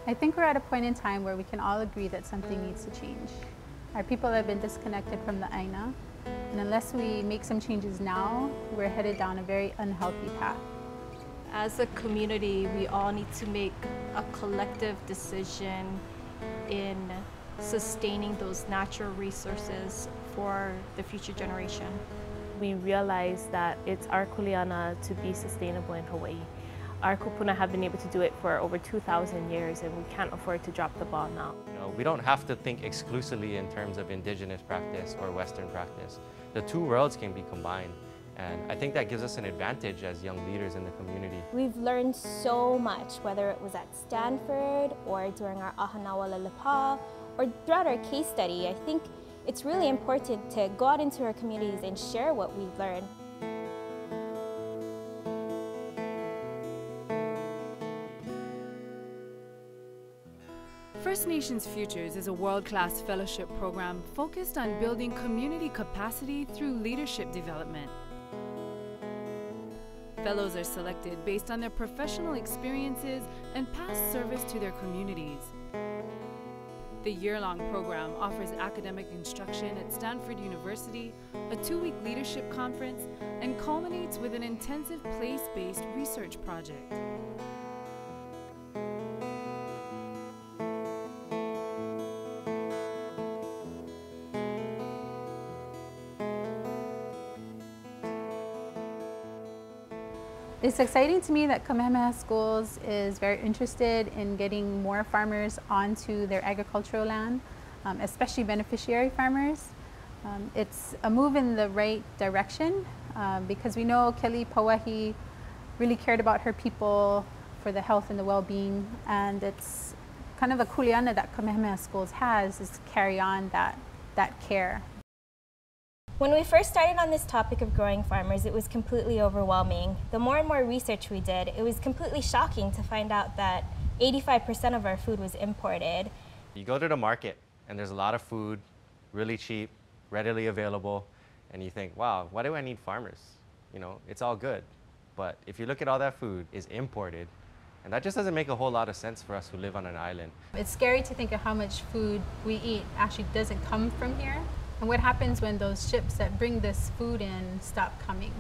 I think we're at a point in time where we can all agree that something needs to change. Our people have been disconnected from the aina, and unless we make some changes now, we're headed down a very unhealthy path. As a community, we all need to make a collective decision in sustaining those natural resources for the future generation. We realize that it's our kuleana to be sustainable in Hawaii. Our kupuna have been able to do it for over 2,000 years, and we can't afford to drop the ball now. We don't have to think exclusively in terms of indigenous practice or Western practice. The two worlds can be combined, and I think that gives us an advantage as young leaders in the community. We've learned so much, whether it was at Stanford or during our Ahanawa Lelepa or throughout our case study. I think it's really important to go out into our communities and share what we've learned. First Nations Futures is a world-class fellowship program focused on building community capacity through leadership development. Fellows are selected based on their professional experiences and past service to their communities. The year-long program offers academic instruction at Stanford University, a 2-week leadership conference, and culminates with an intensive place-based research project. It's exciting to me that Kamehameha Schools is very interested in getting more farmers onto their agricultural land, especially beneficiary farmers. It's a move in the right direction because we know Keli Pauahi really cared about her people for the health and the well-being, and it's kind of a kuleana that Kamehameha Schools has is to carry on that care. When we first started on this topic of growing farmers, it was completely overwhelming. The more and more research we did, it was completely shocking to find out that 85% of our food was imported. You go to the market and there's a lot of food, really cheap, readily available, and you think, wow, why do I need farmers? It's all good. But if you look at all that food is imported, and that just doesn't make a whole lot of sense for us who live on an island. It's scary to think of how much food we eat actually doesn't come from here. And what happens when those ships that bring this food in stop coming?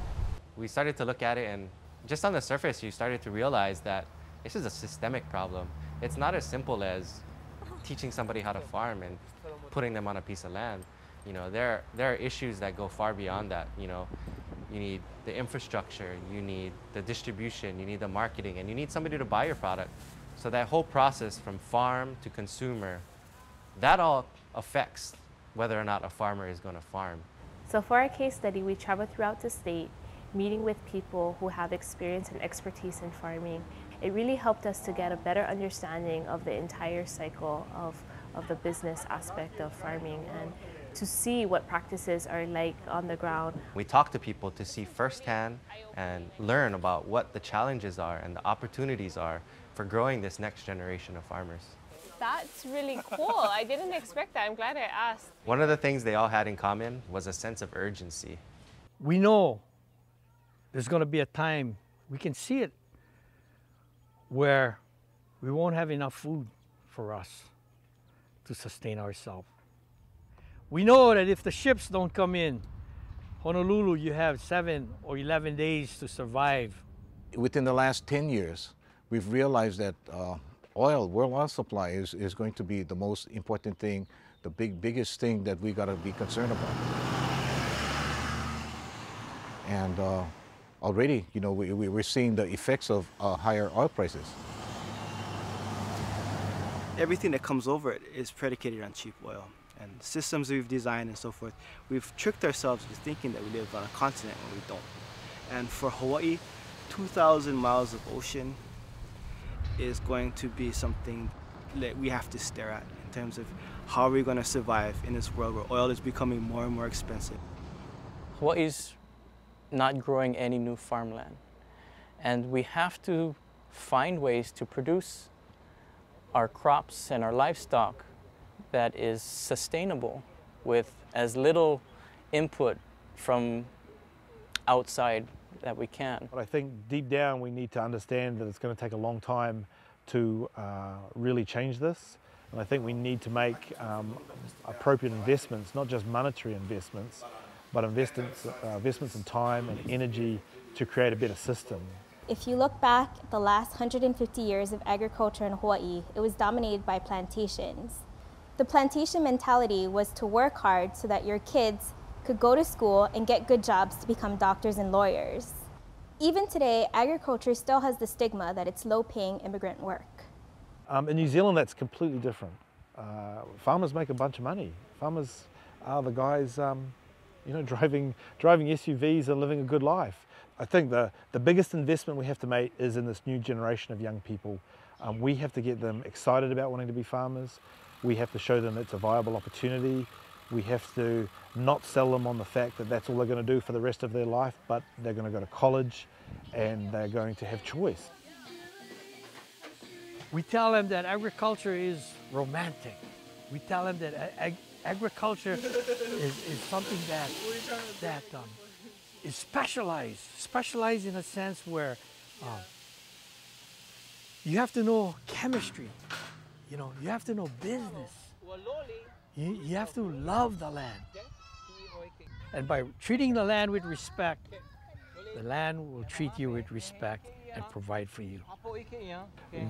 We started to look at it, and just on the surface, you started to realize that this is a systemic problem. It's not as simple as teaching somebody how to farm and putting them on a piece of land. There are issues that go far beyond that. You need the infrastructure, you need the distribution, you need the marketing, and you need somebody to buy your product. So that whole process from farm to consumer, that all affects whether or not a farmer is going to farm. So for our case study, we traveled throughout the state, meeting with people who have experience and expertise in farming. It really helped us to get a better understanding of the entire cycle of the business aspect of farming and to see what practices are like on the ground. We talk to people to see firsthand and learn about what the challenges are and the opportunities are for growing this next generation of farmers. That's really cool. I didn't expect that. I'm glad I asked. One of the things they all had in common was a sense of urgency. We know there's going to be a time, we can see it, where we won't have enough food for us to sustain ourselves. We know that if the ships don't come in, Honolulu, you have 7 or 11 days to survive. Within the last 10 years, we've realized that world oil supply is going to be the most important thing, the biggest thing that we got to be concerned about. And already, we're seeing the effects of higher oil prices. Everything that comes over it is predicated on cheap oil. And the systems we've designed and so forth, we've tricked ourselves into thinking that we live on a continent when we don't. And for Hawaii, 2,000 miles of ocean is going to be something that we have to stare at in terms of how are we going to survive in this world where oil is becoming more and more expensive. Hawaii's not growing any new farmland, and we have to find ways to produce our crops and our livestock that is sustainable with as little input from outside that we can. But I think deep down we need to understand that it's going to take a long time to really change this. And I think we need to make appropriate investments, not just monetary investments, but investments in time and energy to create a better system. If you look back at the last 150 years of agriculture in Hawaii, it was dominated by plantations. The plantation mentality was to work hard so that your kids could go to school and get good jobs to become doctors and lawyers. Even today, agriculture still has the stigma that it's low-paying immigrant work. In New Zealand, that's completely different. Farmers make a bunch of money. Farmers are the guys, you know, driving SUVs and living a good life. I think the biggest investment we have to make is in this new generation of young people. We have to get them excited about wanting to be farmers. We have to show them it's a viable opportunity. We have to not sell them on the fact that that's all they're going to do for the rest of their life, but they're going to go to college and they're going to have choice. We tell them that agriculture is romantic. We tell them that agriculture is something that is specialized in a sense where you have to know chemistry, you know, you have to know business, you have to love the land. And by treating the land with respect, the land will treat you with respect and provide for you.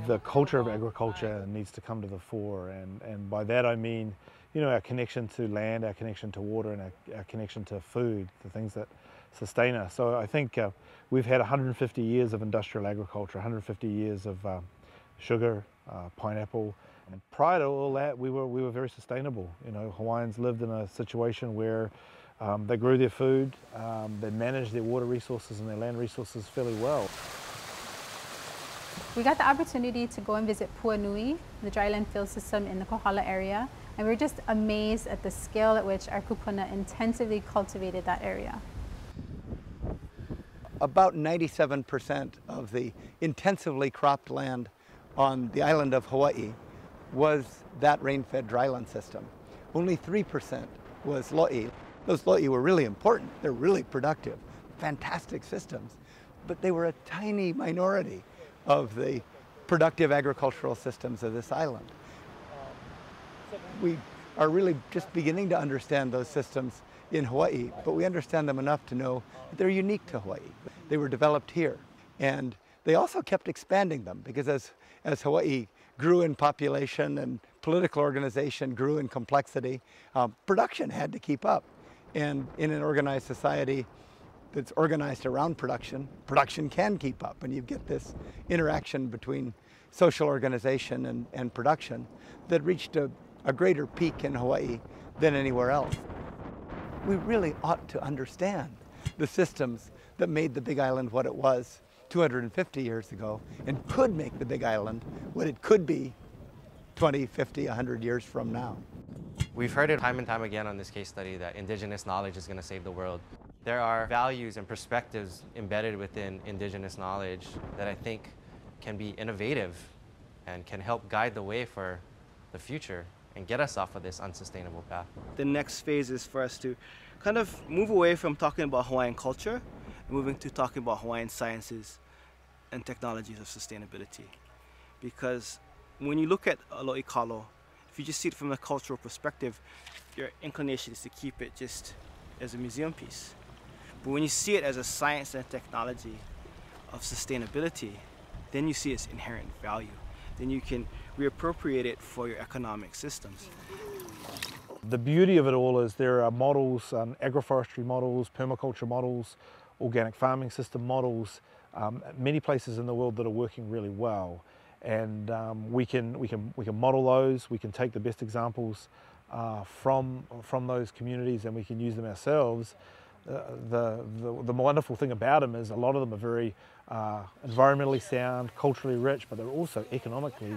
The culture of agriculture needs to come to the fore, and by that I mean, you know, our connection to land, our connection to water, and our connection to food, the things that sustain us. So I think we've had 150 years of industrial agriculture, 150 years of sugar, pineapple, and prior to all that we were very sustainable. You know, Hawaiians lived in a situation where they grew their food, they managed their water resources and their land resources fairly well. We got the opportunity to go and visit Puanui, the dryland field system in the Kohala area, and we were just amazed at the scale at which our kupuna intensively cultivated that area. About 97% of the intensively cropped land on the island of Hawaii was that rain-fed dryland system. Only 3% was lo'i. Those lo'i were really important. They're really productive, fantastic systems, but they were a tiny minority of the productive agricultural systems of this island. We are really just beginning to understand those systems in Hawaii, but we understand them enough to know that they're unique to Hawaii. They were developed here, and they also kept expanding them because as Hawaii grew in population and political organization grew in complexity, production had to keep up. And in an organized society that's organized around production, production can keep up, and you get this interaction between social organization and production that reached a greater peak in Hawaii than anywhere else. We really ought to understand the systems that made the Big Island what it was 250 years ago and could make the Big Island what it could be 20, 50, 100 years from now. We've heard it time and time again on this case study that Indigenous knowledge is going to save the world. There are values and perspectives embedded within Indigenous knowledge that I think can be innovative and can help guide the way for the future and get us off of this unsustainable path. The next phase is for us to kind of move away from talking about Hawaiian culture and moving to talking about Hawaiian sciences and technologies of sustainability. Because when you look at alo'i kalo, if you just see it from a cultural perspective, your inclination is to keep it just as a museum piece. But when you see it as a science and technology of sustainability, then you see its inherent value. Then you can reappropriate it for your economic systems. The beauty of it all is there are models, agroforestry models, permaculture models, organic farming system models, many places in the world that are working really well. And we can model those, we can take the best examples from those communities and we can use them ourselves. The wonderful thing about them is a lot of them are very environmentally sound, culturally rich, but they're also economically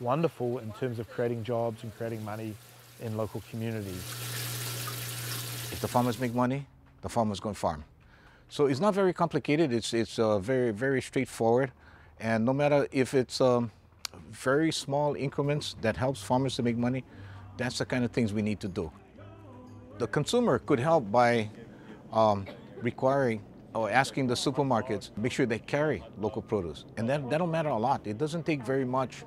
wonderful in terms of creating jobs and creating money in local communities. If the farmers make money, the farmers going to farm. So it's not very complicated, it's very, very straightforward. And no matter if it's very small increments that helps farmers to make money, that's the kind of things we need to do. The consumer could help by requiring or asking the supermarkets, make sure they carry local produce. And that'll matter a lot. It doesn't take very much,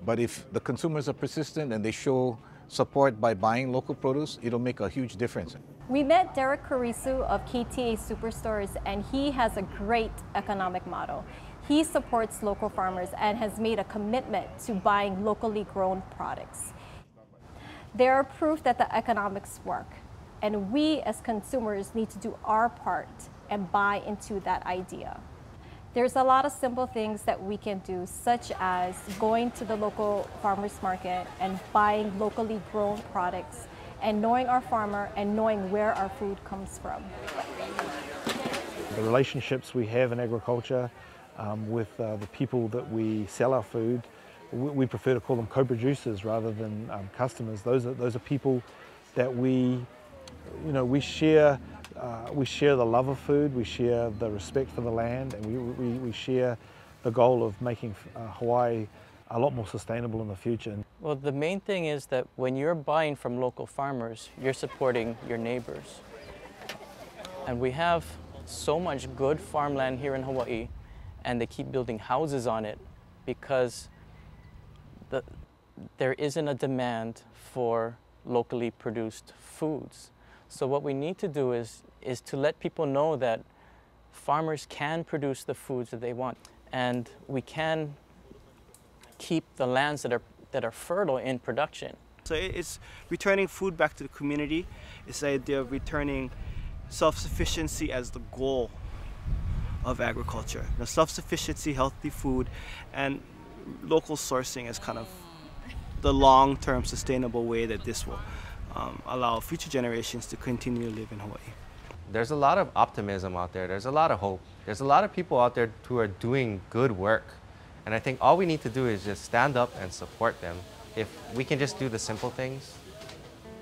but if the consumers are persistent and they show support by buying local produce, it'll make a huge difference. We met Derek Kurisu of KTA Superstores, and he has a great economic model. He supports local farmers and has made a commitment to buying locally grown products. They are proof that the economics work, and we as consumers need to do our part and buy into that idea. There's a lot of simple things that we can do, such as going to the local farmers market and buying locally grown products, and knowing our farmer and knowing where our food comes from. The relationships we have in agriculture with the people that we sell our food, we prefer to call them co-producers rather than customers. Those are people that we share the love of food, we share the respect for the land, and we share the goal of making Hawaii a lot more sustainable in the future. Well, the main thing is that when you're buying from local farmers, you're supporting your neighbors. And we have so much good farmland here in Hawaii, and they keep building houses on it because there isn't a demand for locally produced foods. So what we need to do is to let people know that farmers can produce the foods that they want, and we can keep the lands that are fertile in production. So it's returning food back to the community. It's the idea of returning self-sufficiency as the goal of agriculture. You know, self-sufficiency, healthy food, and local sourcing as kind of the long-term sustainable way that this will allow future generations to continue to live in Hawaii. There's a lot of optimism out there. There's a lot of hope. There's a lot of people out there who are doing good work. And I think all we need to do is just stand up and support them. If we can just do the simple things,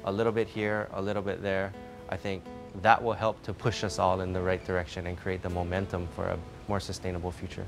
a little bit here, a little bit there, I think that will help to push us all in the right direction and create the momentum for a more sustainable future.